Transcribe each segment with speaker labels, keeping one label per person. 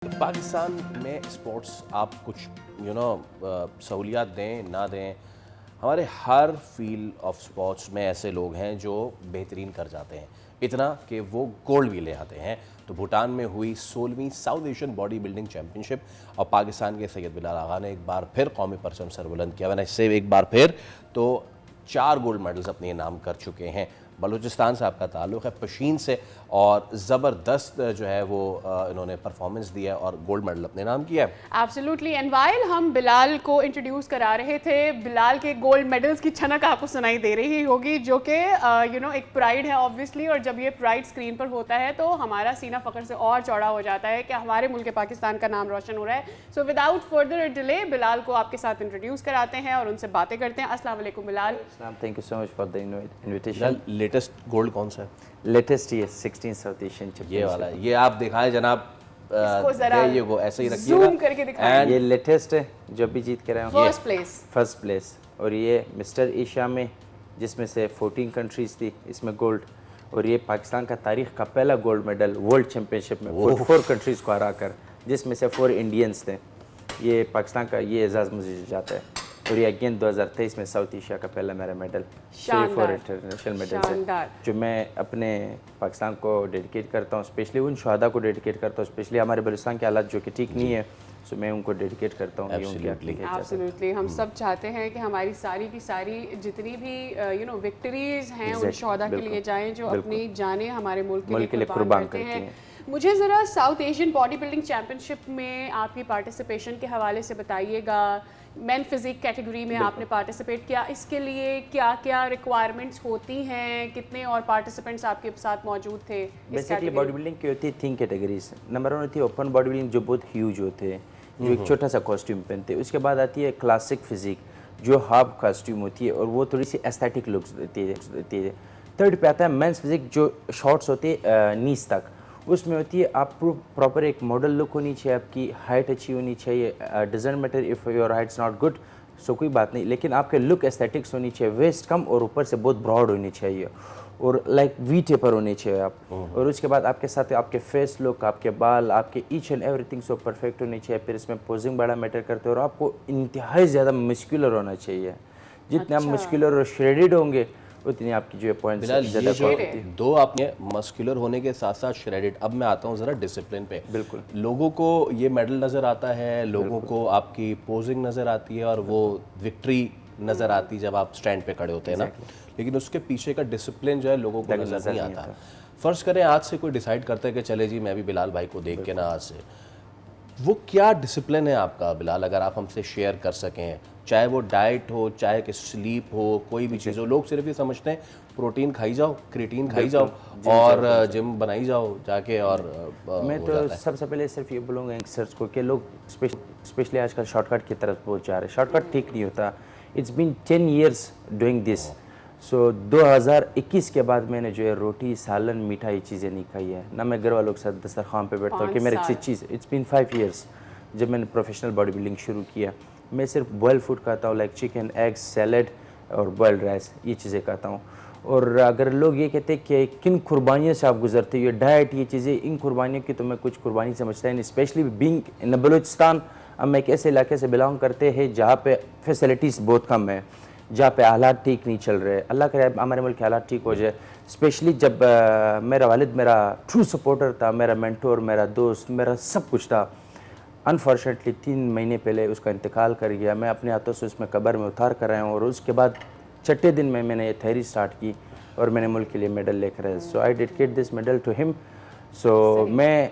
Speaker 1: پاکستان میں اسپورٹس آپ کچھ سہولیات دیں نہ دیں، ہمارے ہر فیلڈ آف اسپورٹس میں ایسے لوگ ہیں جو بہترین کر جاتے ہیں، اتنا کہ وہ گولڈ بھی لے آتے ہیں۔ تو بھوٹان میں ہوئی 16ویں South Asian body building championship اور پاکستان کے سید بلال آغا نے ایک بار پھر قومی پرچم سر بلند کیا۔ میں نے اس سے ایک بار پھر تو 4 گولڈ میڈلز اپنے نام کر چکے ہیں۔ بلوچستان سے آپ کا تعلق ہے، پشین سے، اور زبردست جو ہے وہ انہوں نے پرفارمنس دیا اور گولڈ میڈل اپنے نام کیا ہے۔
Speaker 2: ایبسلیوٹلی، اینڈ وائل ہم بلال کو انٹروڈیوس کرا رہے تھے، بلال کے گولڈ میڈلز کی چھنک آپ کو سنائی دے رہی ہوگی، جو کہ ایک پرائڈ ہے آبویسلی، اور جب یہ پرائڈ اسکرین پر ہوتا ہے تو ہمارا سینہ فخر سے اور چوڑا ہو جاتا ہے کہ ہمارے ملک پاکستان کا نام روشن ہو رہا ہے۔ سو وداؤٹ فردر ڈیلے بلال کو آپ کے ساتھ انٹروڈیوس کراتے ہیں اور ان سے باتیں کرتے ہیں۔ السلام علیکم بلال۔
Speaker 3: السلام، thank you so much for the invitation.
Speaker 1: Latest gold کون سا ہے؟
Speaker 3: لیٹسٹ یہ 16 ساؤتھ ایشین چیمپئن،
Speaker 1: یہ والا ہے، یہ آپ دکھائیں جناب، یہ کو ایسے ہی رکھیے
Speaker 2: زوم کر کے دکھائیں۔
Speaker 3: یہ لیٹسٹ ہے جو بھی جیت کے رہے ہیں، فرسٹ پلیس، اور یہ مسٹر ایشیا میں جس میں سے 14 کنٹریز تھی، اس میں گولڈ، اور یہ پاکستان کا تاریخ کا پہلا گولڈ میڈل ورلڈ چیمپئن شپ میں 44 کنٹریز کو ہرا کر، جس میں سے 4 انڈینس تھے۔ یہ پاکستان کا یہ اعزاز مجھے جاتا ہے، اور یہ اگین 2023 میں ساؤتھ ایشیا کا پہلا میرا میڈل، 4 انٹرنیشنل میڈلز ہیں جو میں اپنے پاکستان کو ڈیڈیکیٹ کرتا ہوں، اسپیشلی ان شہداء کو ڈیڈیکیٹ کرتا ہوں، اسپیشلی ہمارے بلوچستان کے حالات جو کہ ٹھیک نہیں ہے، سو میں ان کو ڈیڈیکیٹ کرتا ہوں۔
Speaker 2: ایبسلیوٹلی، ہم سب چاہتے ہیں کہ ہماری ساری کی ساری جتنی بھی وکٹریز ہیں ان شہداء کے لیے جائیں جو اپنی جانیں ہمارے ملک کے لیے قربان کرتے ہیں۔ مجھے ذرا South Asian body building championship میں آپ کی پارٹیسپیشن کے حوالے سے بتائیے گا۔ مین فزیک کیٹیگری میں آپ نے پارٹیسپیٹ کیا، اس کے لیے کیا کیا ریکوائرمنٹس ہوتی ہیں، کتنے اور پارٹیسپینٹس آپ کے ساتھ موجود تھے؟
Speaker 3: بیسیکلی باڈی بلڈنگ کی ہوتی ہے 3 کیٹیگریز۔ نمبر 1 ہوتی ہے اوپن باڈی بلڈنگ جو بہت ہیوج ہوتے ہیں، جو ایک چھوٹا سا کاسٹیوم پہنتے ہیں۔ اس کے بعد آتی ہے کلاسک فزیک جو ہاف کاسٹیوم ہوتی ہے اور وہ تھوڑی سی ایستھیٹک لکس دیتی ہے۔ 3rd پہ آتا ہے مینس فزیک جو شارٹس ہوتے ہیں نیز تک، اس میں ہوتی ہے آپ پراپر ایک ماڈل لک ہونی چاہیے، آپ کی ہائٹ اچھی ہونی چاہیے، doesn't matter if your height is not good, so کوئی بات نہیں، لیکن آپ کے لک ایستھیٹکس ہونی چاہیے، ویسٹ کم اور اوپر سے بہت براڈ ہونی چاہیے، اور لائک وی ٹیپر ہونے چاہیے آپ، اور اس کے بعد آپ کے ساتھ آپ کے فیس لک، آپ کے بال، آپ کے each and every thing so perfect ہونی چاہیے۔ پھر اس میں پوزنگ بڑا میٹر کرتے ہیں، اور آپ کو انتہائی زیادہ مسکولر ہونا چاہیے۔ جتنے آپ مسکولر اور شریڈڈ ہوں گے اتنی آپ کی جو ہے پوائنٹس زیادہ ہوتی ہے۔
Speaker 1: دو آپ نے مسکولر ہونے کے ساتھ ساتھ شریڈڈ، اب میں آتا ہوں ذرا ڈسپلن پہ۔ بالکل، لوگوں کو یہ میڈل نظر آتا ہے، لوگوں کو آپ کی پوزنگ نظر آتی ہے اور وہ وکٹری نظر آتی ہے جب آپ سٹینڈ پہ کھڑے ہوتے ہیں نا، لیکن اس کے پیچھے کا ڈسپلن جو ہے لوگوں کو نظر نہیں آتا۔ فرض کریں آج سے کوئی ڈیسائیڈ کرتا ہے کہ چلے جی میں بھی بلال بھائی کو دیکھ کے نا آج سے، وہ کیا ڈسپلن ہے آپ کا بلال، اگر آپ ہم سے شیئر کر سکیں؟ چاہے وہ ڈائٹ ہو، چاہے کہ سلیپ ہو، کوئی بھی چیز ہو۔ لوگ صرف یہ سمجھتے ہیں پروٹین کھائی جاؤ، کریٹین کھائی جاؤ اور جم بنائی جاؤ جا کے، اور
Speaker 3: میں تو سب سے پہلے صرف یہ بولوں گا ینگسٹرس کو کہ لوگ اسپیشلی آج کل شارٹ کٹ کی طرف پہنچ جا رہے ہیں۔ شارٹ کٹ ٹھیک نہیں ہوتا۔ It's been 10 years doing this, so 2021 کے بعد میں نے جو ہے روٹی، سالن، میٹھا یہ چیزیں نہیں کھائی ہے، نہ میں گھر والوں کے ساتھ دسترخوان پہ بیٹھتا ہوں کہ میرے کسی چیز۔ اٹس بین 5 ایئرس جب میں نے پروفیشنل باڈی بلڈنگ شروع کیا۔ میں صرف بوائل فوڈ کھاتا ہوں، لائک چکن، ایگز، سیلڈ اور بوائلڈ رائس، یہ چیزیں کھاتا ہوں۔ اور اگر لوگ یہ کہتے ہیں کہ کن قربانیوں سے آپ گزرتے ہو، یہ ڈائٹ، یہ چیزیں، ان قربانیوں کی تو میں کچھ قربانی سمجھتا ہوں، اسپیشلی بینگ ان بلوچستان۔ ہم ایک ایسے علاقے سے بلانگ کرتے ہیں جہاں پہ فیسلٹیز بہت کم ہیں، جہاں پہ حالات ٹھیک نہیں چل رہے۔ اللہ کرے ہمارے ملک کے حالات ٹھیک ہو جائے، اسپیشلی جب میرا والد میرا ٹرو سپورٹر تھا، میرا مینٹور، میرا دوست، میرا سب کچھ تھا۔ انفارچونیٹلی 3 مہینے پہلے اس کا انتقال کر گیا۔ میں اپنے ہاتھوں سے اس میں قبر میں اتار کر آیا ہوں، اور اس کے بعد 6 دن میں نے یہ تھیری سٹارٹ کی اور میں نے ملک کے لیے میڈل لے کر آیا۔ سو آئی ڈیڈیکیٹ دس میڈل ٹو ہم۔ سو میں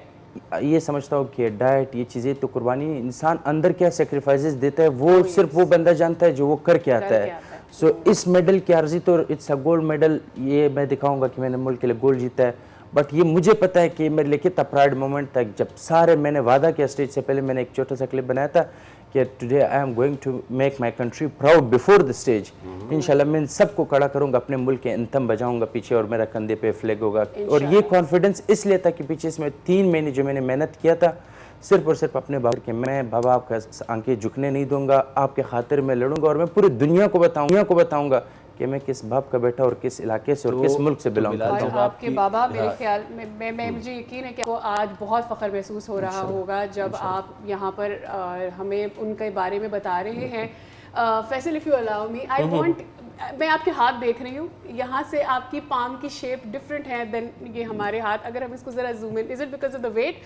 Speaker 3: یہ سمجھتا ہوں کہ ڈائٹ، یہ چیزیں تو قربانی، انسان اندر کیا سیکریفائسز دیتا ہے وہ صرف وہ بندہ جانتا ہے جو وہ کر کے آتا ہے۔ سو اس میڈل کی عرضی تو اٹس اے گولڈ میڈل، یہ میں دکھاؤں گا کہ میں نے ملک کے لیے گولڈ جیتا ہے، بٹ یہ مجھے پتہ ہے کہ میرے لیے کتنا پرائڈ مومنٹ تھا جب سارے میں نے وعدہ کیا اسٹیج سے پہلے، میں نے ایک چھوٹا سا کلپ بنایا تھا کہ today I am going to make my country proud before the stage. انشاءاللہ میں ان سب کو کھڑا کروں گا، اپنے ملک کے انتھم بجاؤں گا پیچھے، اور میرا کندھے پہ فلیگ ہوگا۔ اور یہ کانفیڈنس اس لیے تھا کہ پیچھے اس میں 3 مہینے جو میں نے محنت کیا تھا صرف اور صرف اپنے بابا کہ میں بابا آپ کا آنکھیں جھکنے نہیں دوں گا، آپ کے خاطر میں لڑوں گا، اور میں پوری دنیا کو بتاؤں گا کہ میں کس باپ کا بیٹا اور کس علاقے سے اور کس ملک سے بلانگ کرتا ہوں.
Speaker 2: اور آپ کے بابا میرے خیال میں مجھے یقین ہے کہ آپ کو آج بہت فخر محسوس ہو رہا ہوگا جب آپ یہاں پر ہمیں ان کے بارے میں بتا رہے ہیں. Faisal if you allow me I want, میں آپ کے ہاتھ دیکھ رہی ہوں, یہاں سے آپ کی پام کی شیپ ڈفرینٹ ہے دین یہ ہمارے ہاتھ. اگر ہم اس کو ذرا zoom in, is it because of the weight,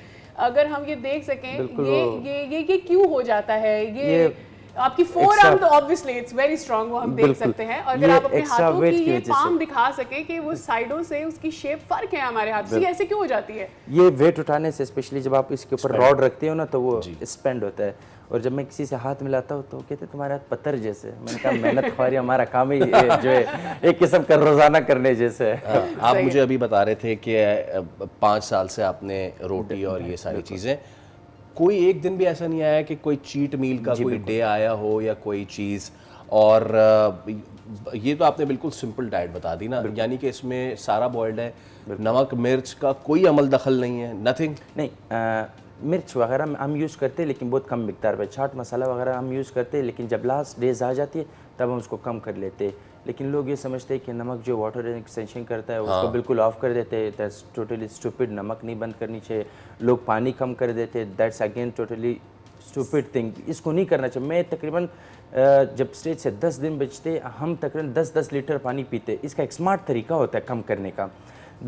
Speaker 2: اگر ہم یہ دیکھ سکیں یہ کیوں ہو جاتا ہے, یہ آپ کی فور آرم تو obviously it's very strong, وہ ہم دیکھ سکتے ہیں, اور اگر آپ اپنے ہاتھوں کی یہ پام دکھا سکیں کہ وہ سائڈوں سے اس کی شیپ فرق ہے ہمارے ہاتھ سے, ایسے کیوں ہو جاتی ہے؟
Speaker 3: یہ ویٹ اٹھانے سے اسپیشلی جب آپ اس کے اوپر راڈ رکھتے ہو نا تو وہ اسپینڈ ہوتا ہے, اور جب میں کسی سے ہاتھ ملاتا ہوں تو کہتے ہیں تمہارے ہاتھ پتھر جیسے. میں نے کہا محنت خواری ہمارا کام ہی جو ہے ایک قسم کا روزانہ کرنے جیسے ہے.
Speaker 1: آپ مجھے ابھی بتا رہے تھے کہ 5 سال سے آپ نے روٹی اور یہ ساری چیزیں, کوئی ایک دن بھی ایسا نہیں آیا کہ کوئی چیٹ میل کا کوئی ڈے آیا ہو یا کوئی چیز؟ اور یہ تو آپ نے بالکل سمپل ڈائٹ بتا دی نا, یعنی کہ اس میں سارا بوائلڈ ہے, نمک مرچ کا کوئی عمل دخل نہیں ہے, نتھنگ؟
Speaker 3: نہیں, مرچ وغیرہ ہم یوز کرتے ہیں لیکن بہت کم مقدار پہ. چاٹ مسالہ وغیرہ ہم یوز کرتے ہیں لیکن جب لاسٹ ڈیز آ جاتی ہے تب ہم اس کو کم کر لیتے ہیں. لیکن لوگ یہ سمجھتے ہیں کہ نمک جو واٹر ایکسٹینشن کرتا ہے اس کو بالکل آف کر دیتے ہیں. دیٹس ٹوٹلی اسٹوپڈ, نمک نہیں بند کرنی چاہیے. لوگ پانی کم کر دیتے ہیں, that's again totally stupid thing, اس کو نہیں کرنا چاہیے. میں تقریباً جب اسٹیج سے 10 دن بچتے ہم تقریباً 10 لیٹر پانی پیتے. اس کا ایک اسمارٹ طریقہ ہوتا ہے کم کرنے کا.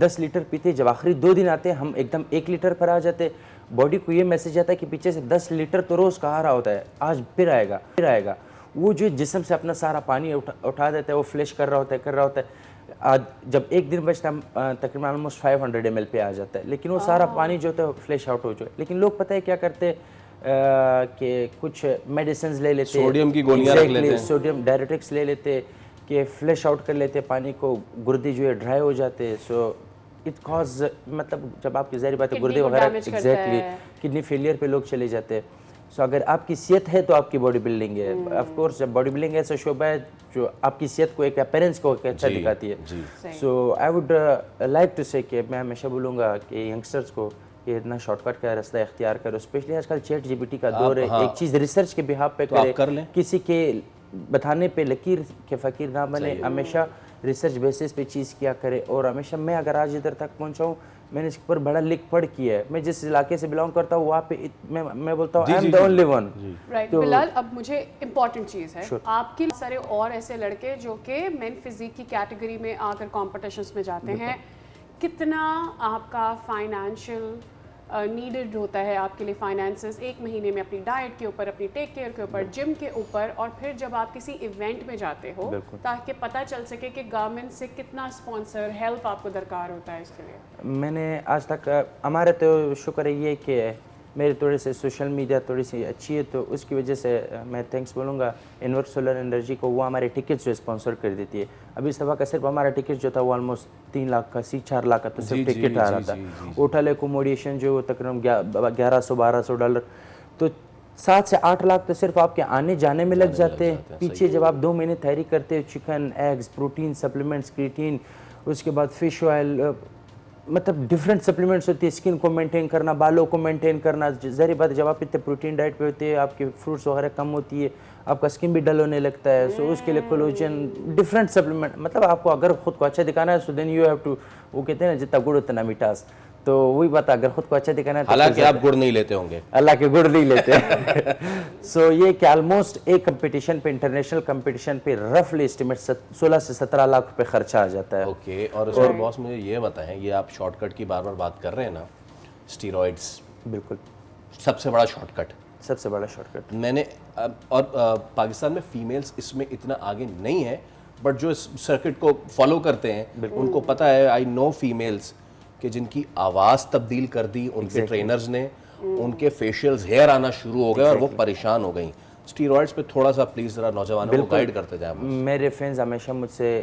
Speaker 3: 10 لیٹر پیتے, جب آخری 2 دن آتے ہیں ہم ایک دم 1 لیٹر پر آ جاتے. باڈی کو یہ میسج آتا ہے کہ پیچھے سے 10 لیٹر تو روز کا آ رہا ہوتا ہے, آج پھر آئے گا. وہ جو جسم سے اپنا سارا پانی اٹھا دیتا ہے, وہ فلیش کر رہا ہوتا ہے. جب ایک دن بچتا ہے تقریباً آلموسٹ 500 ml پہ آ جاتا ہے, لیکن وہ سارا پانی جو ہوتا ہے فلیش آؤٹ ہو جائے. لیکن لوگ پتہ ہے کیا کرتے کہ کچھ میڈیسنز لے لیتے,
Speaker 1: سوڈیم کی گولیاں رکھ لیتے ہیں,
Speaker 3: سوڈیم ڈائریٹکس لے لیتے کہ فلیش آؤٹ کر لیتے پانی کو, گردے جو ہے ڈرائی ہو جاتے. سو اٹ کاز, مطلب جب آپ کی ظاہری بات ہے گردے وغیرہ ایگزیکٹلی کڈنی فیلئر پہ لوگ چلے جاتے ہیں. سو اگر آپ کی صحت ہے تو آپ کی باڈی بلڈنگ ہے. آف کورس جب باڈی بلڈنگ ایسا شعبہ ہے جو آپ کی صحت کو ایک اپیرنس کو اچھا دکھاتی ہے. سو آئی ووڈ لائک ٹو سے کہ میں ہمیشہ بولوں گا کہ ینگسٹرس کو کہ اتنا شارٹ کٹ کا راستہ اختیار کرو, اسپیشلی آج کل چیٹ جی پی ٹی کا دور ہے. ایک چیز ریسرچ کے بہاف پہ کرے, کسی کے بتانے پہ لکیر کے فقیر نہ بنے, ہمیشہ ریسرچ بیسس پہ چیز کیا کرے. اور ہمیشہ میں اگر آج ادھر تک پہنچا ہوں میں نے اس پر بڑا لکھ پڑھ کیا ہے. میں جس علاقے سے بلانگ کرتا ہوں وہاں پہ میں بولتا ہوں I am the only one.
Speaker 2: Right Bilal, اب مجھے امپورٹنٹ چیز ہے, آپ کے سارے اور ایسے لڑکے جو کہ مین فزیک کی کیٹیگری میں آ کر کمپٹیشنس میں جاتے ہیں, کتنا آپ کا فائنینشیل نیڈڈ ہوتا ہے آپ کے لیے فائنانسز ایک مہینے میں اپنی ڈائٹ کے اوپر, اپنی ٹیک کیئر کے اوپر, جم کے اوپر, اور پھر جب آپ کسی ایونٹ میں جاتے ہو تاکہ پتہ چل سکے کہ گورنمنٹ سے کتنا اسپانسر ہیلپ آپ کو درکار ہوتا ہے اس کے لیے؟
Speaker 3: میں نے آج تک ہمارے تو شکر ہے یہ کہ میری تھوڑے سے سوشل میڈیا تھوڑی سی اچھی ہے تو اس کی وجہ سے میں تھینکس بولوں گا انورس سولر انرجی کو. وہ ہمارے ٹکٹس جو اسپانسر کر دیتی ہے. ابھی اس دفعہ کا صرف ہمارا ٹکٹ جو تھا وہ آلموسٹ 3 لاکھ کا 4 لاکھ کا تو صرف ٹکٹ آ رہا تھا. ہوٹل ایکوموڈیشن جو تقریباً $1100-1200, تو 7 سے 8 لاکھ تو صرف آپ کے آنے جانے میں لگ جاتے ہیں. پیچھے جب آپ 2 مہینے تیاری کرتے ہو, chicken, eggs, protein supplements, creatine, اس کے بعد فش آئل, مطلب ڈفرینٹ سپلیمنٹس ہوتی ہے, اسکن کو مینٹین کرنا, بالوں کو مینٹین کرنا. ظاہری بات جب آپ اتنے پروٹین ڈائٹ پہ ہوتے ہیں آپ کی فروٹس وغیرہ کم ہوتی ہے, آپ کا اسکن بھی ڈل ہونے لگتا ہے. سو اس کے لیے کولاجن, ڈفرینٹ سپلیمنٹ, مطلب آپ کو اگر خود کو اچھا دکھانا ہے سو دین یو ہیو ٹو, وہ کہتے ہیں نا جتنا گڑ اتنا مٹاس. تو وہی بات, اگر خود کو اچھا دکھانا ہے,
Speaker 1: حالانکہ آپ گڑ نہیں لیتے ہوں گے,
Speaker 3: اللہ کے گڑ نہیں لیتے. سو یہ کہ آلموسٹ ایک کمپٹیشن پہ, انٹرنیشنل کمپٹیشن پہ رفلی اسٹیمیٹ 16 سے 17 لاکھ روپے خرچہ آ جاتا ہے.
Speaker 1: اوکے. اور اس میں باس مجھے یہ بتائیں, یہ آپ شارٹ کٹ کی بار بار بات کر رہے ہیں نا, اسٹیرائڈس
Speaker 3: بالکل
Speaker 1: سب سے بڑا شارٹ کٹ,
Speaker 3: سب سے بڑا شارٹ کٹ.
Speaker 1: میں نے, اور پاکستان میں فیمیلز اس میں اتنا آگے نہیں ہے, بٹ جو اس سرکٹ کو فالو کرتے ہیں ان کو پتہ ہے. آئی نو فیمیلز کہ جن کی آواز تبدیل کر دی ان کے ٹرینرز نے, ان کے فیشیلز ہیئر آنا شروع ہو گئے اور وہ پریشان ہو گئیں. اسٹیرائڈس پہ تھوڑا سا پلیز ذرا نوجوانوں کو گائیڈ کرتے جائیں.
Speaker 3: میرے فرینڈز ہمیشہ مجھ سے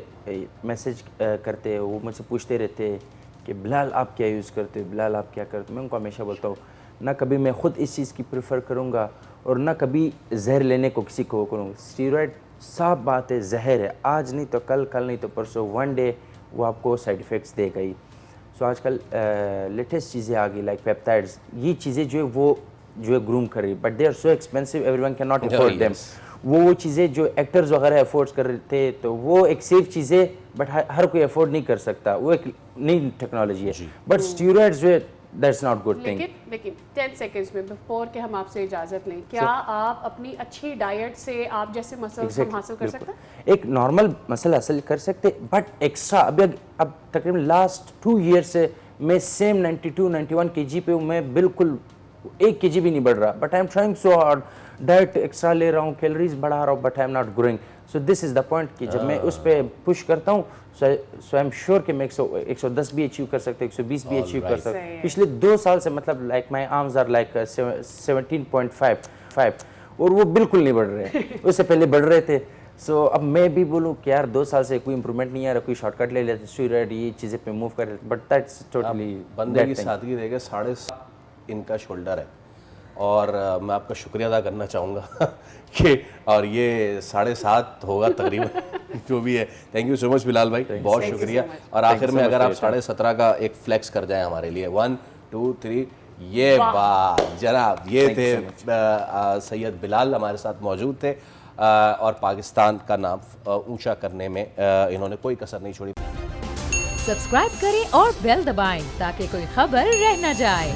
Speaker 3: میسج کرتے, وہ مجھ سے پوچھتے رہتے کہ بلال آپ کیا یوز کرتے ہو, بلال آپ کیا کرتے ہو. میں ان کو ہمیشہ بولتا ہوں نہ کبھی میں خود اس چیز کی پریفر کروں گا اور نہ کبھی زہر لینے کو کسی کو کروں گا. اسٹیرائڈ صاف بات ہے زہر ہے, آج نہیں تو کل, کل نہیں تو پرسوں, ون ڈے وہ آپ کو سائڈ ایفیکٹس دے گئی. سو آج کل لیٹسٹ چیزیں آ گئی لائک پیپٹائڈس, یہ چیزیں جو ہے وہ جو ہے گروم کر رہی, but they are so expensive, every one can not afford them. وہ چیزیں جو ایکٹرز وغیرہ افورڈ کر رہے تھے تو وہ ایک سیف چیز ہے بٹ ہر کوئی افورڈ نہیں کر سکتا, وہ ایک نئی ٹیکنالوجی ہے. بٹ اسٹیرائڈز جو دیٹس ناٹ گڈ تھنگ.
Speaker 2: لیکن 10 سیکنڈز میں بفور کہ ہم آپ سے اجازت لیں, کیا آپ اپنی اچھی ڈائٹ سے آپ جیسے مسلس ہم حاصل کر سکتے ہیں؟
Speaker 3: ایک نارمل مسل حاصل کر سکتے بٹ ایکسٹرا اب تقریباً لاسٹ 2 ایئر سے میں سیم 92-91 kg پہ ہوں, میں بالکل 1 kg بھی نہیں بڑھ رہا, but I am trying so hard, diet extra لے رہا ہوں, کیلریز بڑھا رہا ہوں, but I am not growing. So this is the point کہ جب میں اس پہ پش کرتا ہوں سو آئی ایم شیور کہ میں 110 بھی اچیو کر سکتا ہوں, 120 بھی اچیو کر سکتا ہوں. پچھلے 2 سال سے مطلب like my arms are like 17.5 اور وہ بالکل نہیں بڑھ رہے, اس سے پہلے بڑھ رہے تھے. سو اب میں بھی بولوں کہ یار 2 سال سے کوئی امپرومنٹ نہیں آ رہا, کوئی شارٹ کٹ لے لیتے, اسٹیرائڈ یہ چیزیں پہ موو کر لیتے, بٹ دیٹس ٹوٹلی
Speaker 1: بندے کی سادگی دیکھے 7.5 ان کا شولڈر ہے, اور میں آپ کا شکریہ ادا کرنا چاہوں گا کہ اور یہ 7.5 ہوگا تقریباً جو بھی ہے. تھینک یو سو مچ بلال بھائی, بہت شکریہ. اور آخر میں اگر آپ 17.5 کا ایک فلیکس کر جائیں ہمارے لیے, 1 2 3, یہ بات جناب, یہ تھے سید بلال ہمارے ساتھ موجود تھے, اور پاکستان کا نام اونچا کرنے میں انہوں نے کوئی کسر نہیں چھوڑی.
Speaker 4: سبسکرائب کریں اور بیل دبائیں تاکہ کوئی خبر رہ نہ جائے.